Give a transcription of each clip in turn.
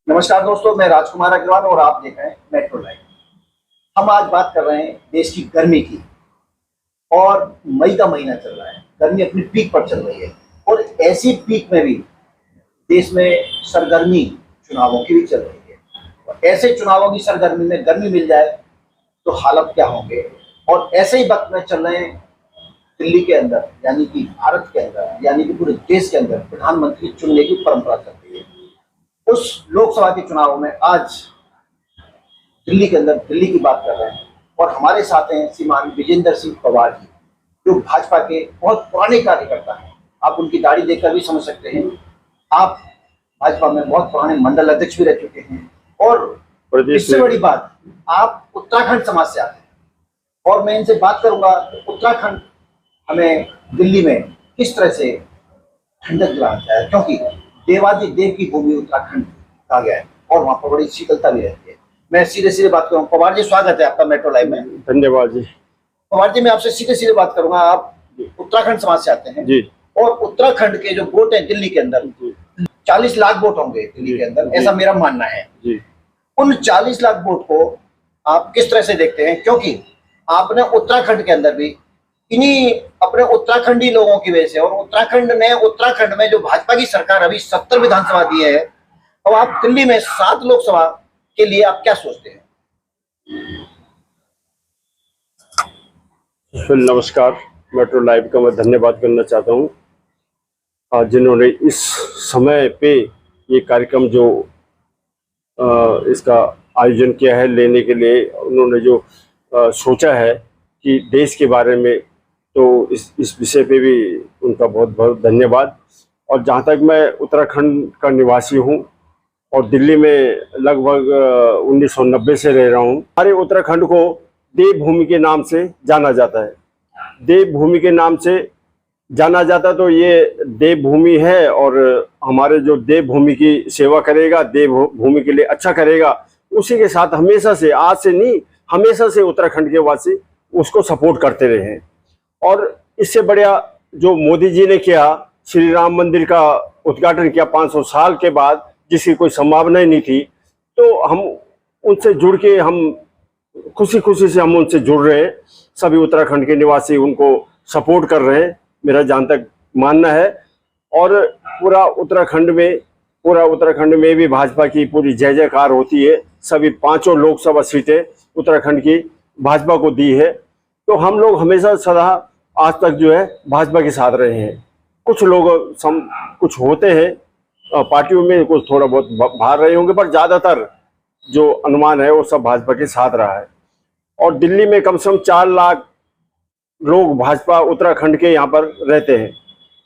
नमस्कार दोस्तों, मैं राजकुमार अग्रवाल और आप देख रहे हैं मेट्रो लाइव। हम आज बात कर रहे हैं देश की गर्मी की। और मई का महीना चल रहा है, गर्मी अपनी पीक पर चल रही है और ऐसी पीक में भी देश में सरगर्मी चुनावों की भी चल रही है। और ऐसे चुनावों की सरगर्मी में गर्मी मिल जाए तो हालत क्या होंगे। और ऐसे ही वक्त में चल रहे हैं दिल्ली के अंदर, यानी कि भारत के अंदर, यानी कि पूरे देश के अंदर प्रधानमंत्री चुनने की परंपरा चल रही है। उस लोकसभा के चुनाव में आज दिल्ली के अंदर दिल्ली की बात कर रहे हैं और हमारे साथ हैं श्रीमान विजेंद्र सिंह पवार जी, जो भाजपा के बहुत पुराने कार्यकर्ता हैं। आप उनकी दाढ़ी देखकर भी समझ सकते हैं। आप भाजपा में बहुत पुराने मंडल अध्यक्ष भी रह चुके हैं और इससे बड़ी बात, आप उत्तराखंड समाज से आते हैं। और मैं इनसे बात करूंगा उत्तराखंड हमें दिल्ली में किस तरह से ठंडक दिलाता है, क्योंकि देवादि देव की भूमि उत्तराखंड कहा गया है और वहाँ पर बड़ी शीतलता भी रहती है। मैं सीधे सीधे बात करूँ, पवार जी स्वागत है आपका मेट्रो लाइव में। धन्यवाद जी। पवार जी, मैं आपसे सीधे सीधे बात करूंगा। आप उत्तराखंड समाज से आते हैं जी, और उत्तराखंड के जो वोट है दिल्ली के अंदर 40 लाख वोट होंगे दिल्ली के अंदर, ऐसा मेरा मानना है जी। उन 40 लाख वोट को आप किस तरह से देखते हैं, क्योंकि आपने उत्तराखंड के अंदर भी इन्हीं अपने उत्तराखंडी लोगों की वजह से, और उत्तराखंड में जो भाजपा की सरकार अभी 70 विधानसभा दी है, और आप दिल्ली में 7 लोकसभा के लिए आप क्या सोचते हैं? नमस्कार, मेट्रो लाइव का मैं धन्यवाद करना चाहता हूँ जिन्होंने इस समय पे ये कार्यक्रम जो इसका आयोजन किया है लेने के लिए, उन्होंने जो सोचा है कि देश के बारे में, तो इस विषय पे भी उनका बहुत बहुत धन्यवाद। और जहाँ तक मैं उत्तराखंड का निवासी हूँ और दिल्ली में लगभग 1990 से रह रहा हूँ। हमारे उत्तराखंड को देवभूमि के नाम से जाना जाता है। देवभूमि के नाम से जाना जाता तो ये देवभूमि है, और हमारे जो देवभूमि की सेवा करेगा, देवभूमि के लिए अच्छा करेगा, उसी के साथ हमेशा से, आज से नहीं, हमेशा से उत्तराखंड के वासी उसको सपोर्ट करते रहे हैं। और इससे बढ़िया जो मोदी जी ने किया, श्री राम मंदिर का उद्घाटन किया 500 साल के बाद, जिसकी कोई संभावना ही नहीं थी, तो हम उनसे जुड़ के, हम खुशी खुशी से हम उनसे जुड़ रहे हैं। सभी उत्तराखंड के निवासी उनको सपोर्ट कर रहे हैं, मेरा जहाँ तक मानना है। और पूरा उत्तराखंड में भी भाजपा की पूरी जय जयकार होती है। सभी 5 लोकसभा सीटें उत्तराखंड की भाजपा को दी है। तो हम लोग हमेशा सदा आज तक जो है भाजपा के साथ रहे हैं। कुछ लोग कुछ होते हैं पार्टियों में, कुछ थोड़ा बहुत बाहर रहे होंगे, पर ज़्यादातर जो अनुमान है वो सब भाजपा के साथ रहा है। और दिल्ली में कम से कम 4 लाख लोग भाजपा उत्तराखंड के यहाँ पर रहते हैं।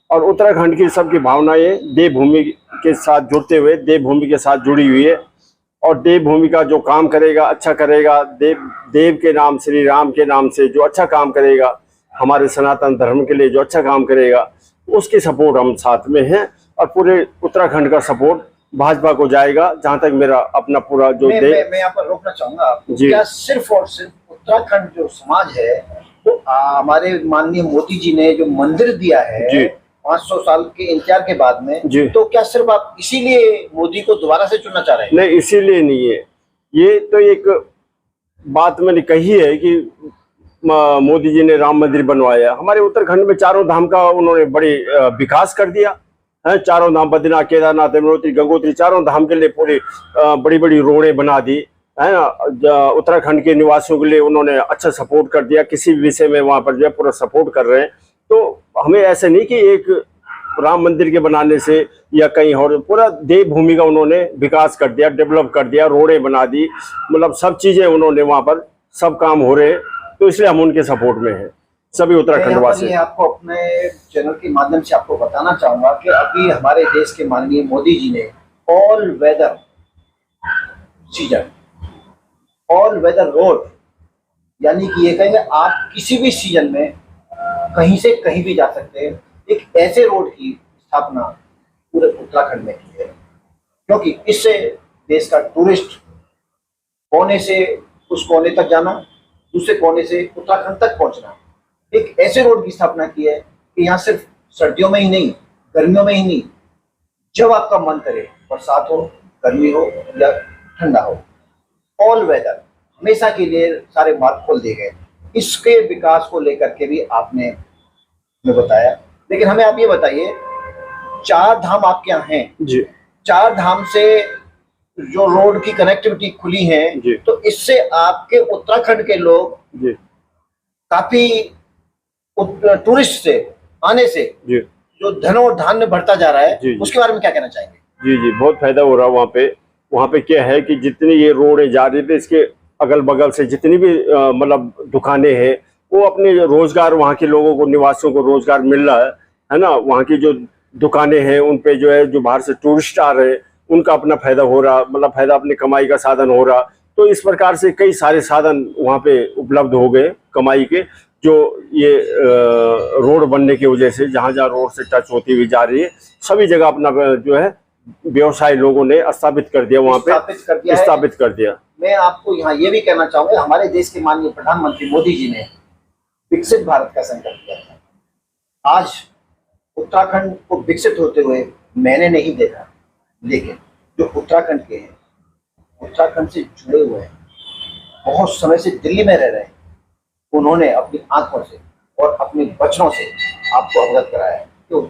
और उत्तराखंड की सबकी भावनाएं देवभूमि के साथ जुड़ते हुए, देवभूमि के साथ जुड़ी हुई है। और देवभूमि का जो काम करेगा, अच्छा करेगा, देव के नाम, श्री राम के नाम से जो अच्छा काम करेगा, हमारे सनातन धर्म के लिए जो अच्छा काम करेगा, उसकी सपोर्ट हम साथ में हैं। और पूरे उत्तराखंड का सपोर्ट भाजपा को जाएगा। जहां तक मेरा अपना पूरा जो मैं यहाँ पर रोकना चाहूंगा आपको। क्या सिर्फ और सिर्फ उत्तराखंड जो समाज है, तो हमारे माननीय मोदी जी ने जो मंदिर दिया है 500 साल के इंतजार के बाद में, तो क्या सिर्फ आप इसीलिए मोदी को दोबारा से चुनना चाह रहे हैं? नहीं, इसीलिए नहीं है। ये तो एक बात मैंने कही है कि मोदी जी ने राम मंदिर बनवाया। हमारे उत्तराखंड में चारों धाम का उन्होंने बड़ी विकास कर दिया है। चारों धाम, बद्रीनाथ, केदारनाथ, यमुनोत्री, गंगोत्री, चारों धाम के लिए पूरी बड़ी बड़ी रोडें बना दी है ना। उत्तराखंड के निवासियों के लिए उन्होंने अच्छा सपोर्ट कर दिया। किसी भी विषय में वहाँ पर जो है पूरा सपोर्ट कर रहे हैं। तो हमें ऐसे नहीं कि एक राम मंदिर के बनाने से या कहीं और, पूरा देवभूमि का उन्होंने विकास कर दिया, डेवलप कर दिया, रोडें बना दी, मतलब सब चीजें उन्होंने वहाँ पर सब काम हो रहे हैं। तो इसलिए हम उनके सपोर्ट में हैं, सभी उत्तराखंड वासी। आपको अपने चैनल के माध्यम से आपको बताना चाहूंगा कि अभी हमारे देश के माननीय मोदी जी ने all weather season, all weather road, यानी कि ये कहेंगे आप किसी भी सीजन में कहीं से कहीं भी जा सकते हैं, एक ऐसे रोड की स्थापना पूरे उत्तराखंड में की है। क्योंकि इससे देश का टूरिस्ट कोने से उस कोने तक जाना, दूसरे कोने से उत्तराखंड तक पहुंचना, एक ऐसे रोड की स्थापना की है कि यहाँ सिर्फ सर्दियों में ही नहीं, गर्मियों में ही नहीं, जब आपका मन करे, बरसात हो, गर्मी हो या ठंडा हो, ऑल वेदर हमेशा के लिए सारे मार्ग खोल दिए गए। इसके विकास को लेकर के भी आपने हमें बताया। लेकिन हमें आप ये बताइए, चार धाम आपके यहाँ हैं जी चार धाम से जो रोड की कनेक्टिविटी खुली है, जी तो इससे आपके उत्तराखंड के लोग जी काफी टूरिस्ट से आने से जी जो धन और धान्य बढ़ता जा रहा है, जी, जी। उसके बारे में क्या कहना चाहेंगे? जी जी बहुत फायदा हो रहा है वहाँ पे क्या है कि जितनी ये रोडें जा रही थी, इसके अगल बगल से जितनी भी मतलब दुकानें हैं, वो अपने रोजगार, वहाँ के लोगों को, निवासियों को रोजगार मिल रहा है ना। वहाँ की जो दुकानें हैं उन पे जो है, जो बाहर से टूरिस्ट आ रहे हैं उनका अपना फायदा हो रहा, मतलब फायदा, अपनी कमाई का साधन हो रहा। तो इस प्रकार से कई सारे साधन वहाँ पे उपलब्ध हो गए कमाई के, जो ये रोड बनने की वजह से, जहाँ जहाँ रोड से टच होती हुई जा रही है, सभी जगह अपना जो है व्यवसाय लोगों ने स्थापित कर दिया, वहाँ पे स्थापित कर दिया। मैं आपको यहाँ ये भी कहना चाहूंगा, हमारे देश के माननीय प्रधानमंत्री मोदी जी ने विकसित भारत का संकल्प लिया था। आज उत्तराखंड को विकसित होते हुए मैंने नहीं देखा, लेकिन जो उत्तराखंड के हैं, उत्तराखंड से जुड़े हुए हैं, बहुत समय से दिल्ली में रह रहे हैं, उन्होंने अपनी आंखों से और अपने वचनों से आपको अवगत कराया है। तो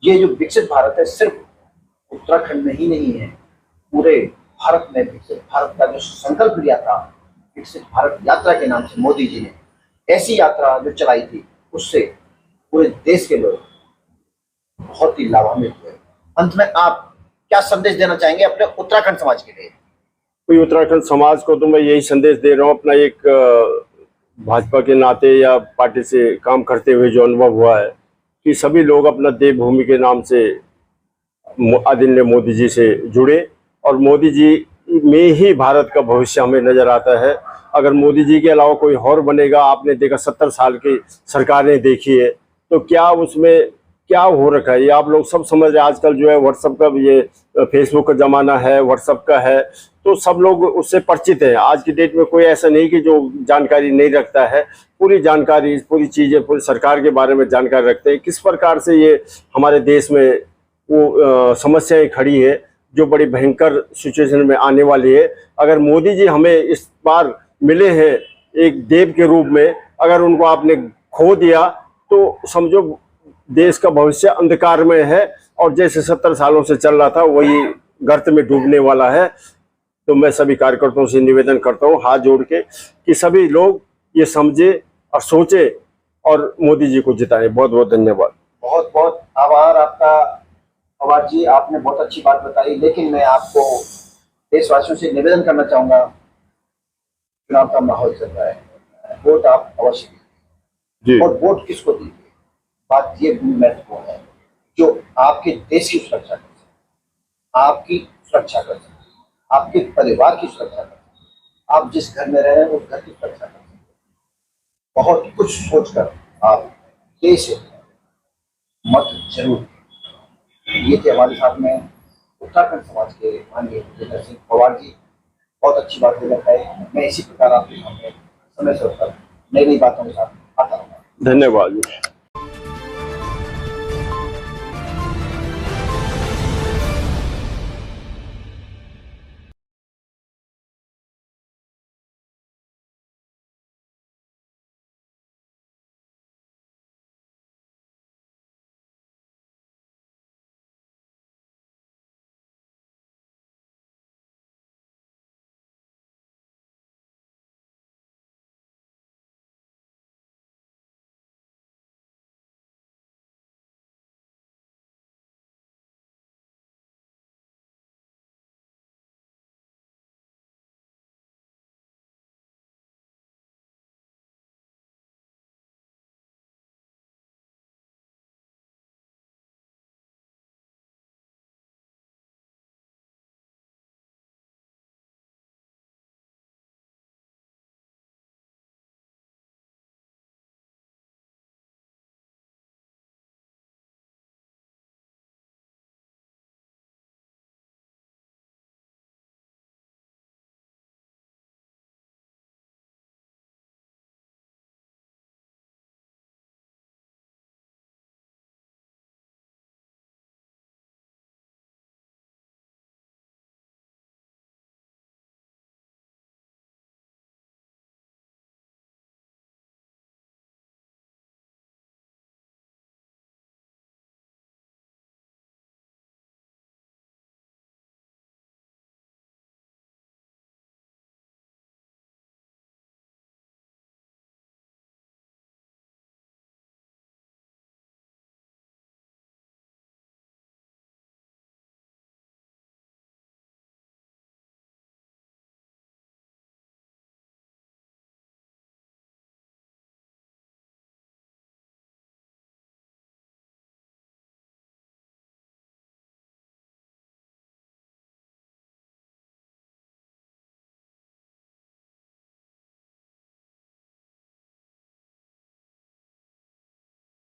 ये जो विकसित भारत है, सिर्फ उत्तराखंड में ही नहीं है, पूरे भारत में विकसित भारत का जो संकल्प लिया था, विकसित भारत यात्रा के नाम से मोदी जी ने ऐसी यात्रा जो चलाई थी, उससे पूरे देश के लोग बहुत ही लाभान्वित हुए। अंत में आप क्या संदेश देना चाहेंगे अपने उत्तराखंड समाज के लिए? कोई उत्तराखंड समाज को तो मैं यही संदेश दे रहा हूँ, अपना एक भाजपा के नाते या पार्टी से काम करते हुए जो अनुभव हुआ है, कि सभी लोग अपना देवभूमि के नाम से आदरणीय मोदी जी से जुड़े, और मोदी जी में ही भारत का भविष्य हमें नजर आता है। अगर मोदी जी के अलावा कोई और बनेगा, आपने देखा 70 साल की सरकारें देखी है, तो क्या उसमें क्या हो रखा है ये आप लोग सब समझ रहे हैं। आजकल जो है व्हाट्सएप का, ये फेसबुक का ज़माना है, व्हाट्सएप का है, तो सब लोग उससे परिचित हैं। आज की डेट में कोई ऐसा नहीं कि जो जानकारी नहीं रखता है, पूरी जानकारी, पूरी चीज़ें, पूरी सरकार के बारे में जानकारी रखते हैं। किस प्रकार से ये हमारे देश में वो समस्याएं खड़ी है, जो बड़ी भयंकर सिचुएशन में आने वाली है। अगर मोदी जी हमें इस बार मिले हैं एक देव के रूप में, अगर उनको आपने खो दिया तो समझो देश का भविष्य अंधकार में है, और जैसे 70 सालों से चल रहा था वही गर्त में डूबने वाला है। तो मैं सभी कार्यकर्ताओं से निवेदन करता हूँ हाथ जोड़ के, कि सभी लोग ये समझे और सोचे और मोदी जी को जिताएं। बहुत बहुत धन्यवाद। बहुत बहुत आभार आपका पवार जी, आपने बहुत अच्छी बात बताई। लेकिन मैं आपको देशवासियों से निवेदन करना चाहूंगा, चुनाव का माहौल चल रहा है, वोट आप अवश्य दीजिए। और वोट किसको दीजिए, बात ये महत्वपूर्ण है, जो आपके देश की सुरक्षा कर सके, आपकी सुरक्षा कर सके, आपके परिवार की सुरक्षा कर सके, आप जिस घर में रह रहे हैं उस घर की सुरक्षा कर सके। बहुत कुछ सोचकर आप देश मत जरूर। ये थे हमारे साथ में उत्तराखंड समाज के माननीय जितेंद्र सिंह पवार जी। बहुत अच्छी बात है। मैं इसी प्रकार आपके सामने समय से नई नई बातों के साथ आता हूँ। धन्यवाद।